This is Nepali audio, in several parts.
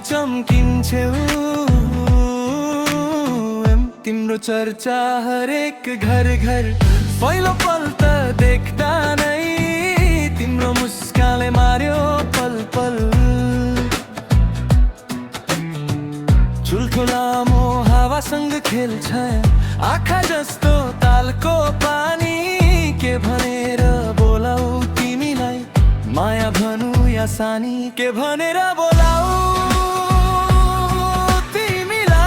चम्किन्छौ। तिम्रो चर्चा हरेक घर घर पहिलो पल त देख्दा नै तिम्रो मुस्कानले मार्यो पल पल। ठुल्ठुलामो हावासँग खेल्छ आँखा जस्तो तालको पानी। के भनेर बोलाऊ तिमीलाई माया भनु या सानी, के भनेर बोलाऊ तिमीलाई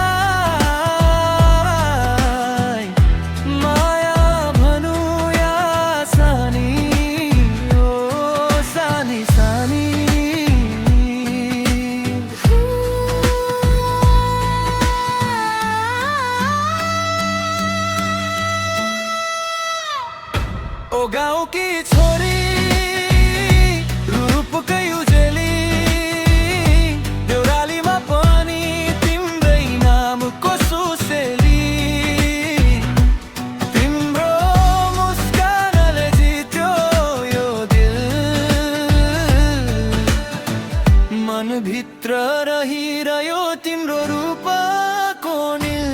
माया भनु या सानी, ओ सानी सानी। ओ गाउँकी छोरी रूपकै उजेली, देउरालीमा पनि तिम्रै नामको सुसेली। तिम्रो मुस्कानले जित्यो यो दिल, मनभित्र रहिरह्यो तिम्रो रूपको नील।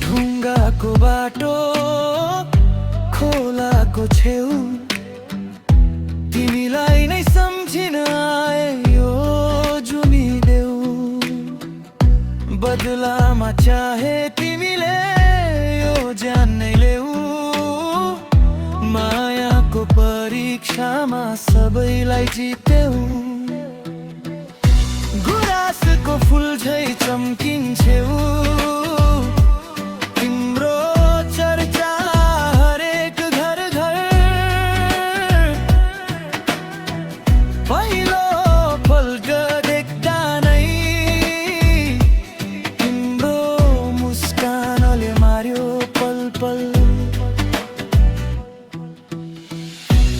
ढुङ्गाको बाटो खोलाको छेउ, तिमीलाई नै सम्झिन आए यो जुनी देऊ। बदलामा चाहे तिमीले यो ज्यान नै ल्याऊ, मायाको परीक्षामा सबैलाई जित्यौ। गुराँसको फुल झै चम्किन्छौ, पहिलो पल्ट देख्दा नै तिम्रो मुस्कानले मार्यो पल पल।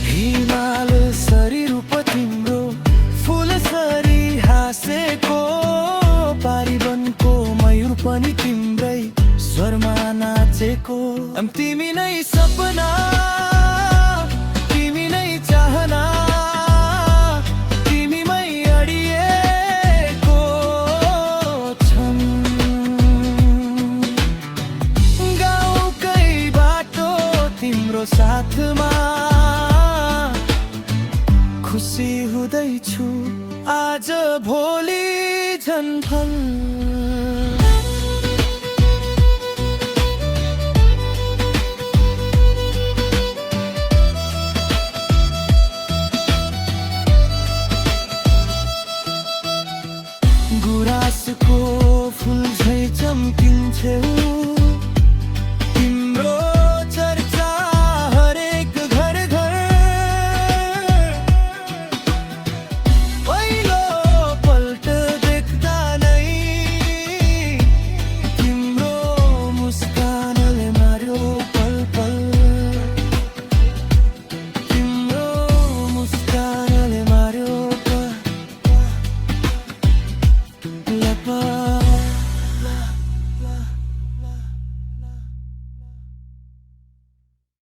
हिमाल सरी रूप तिम्रो फुल सरी हाँसेको, पारिवनको मयूर पनि तिम्रै स्वरमा नाचेको। तिमी नै सपना, तिमी नै चाहना, साथमा खुसी हुँदैछु आज भोलि झन्फल। गुराँसको फुल झै चम्किन्छौ,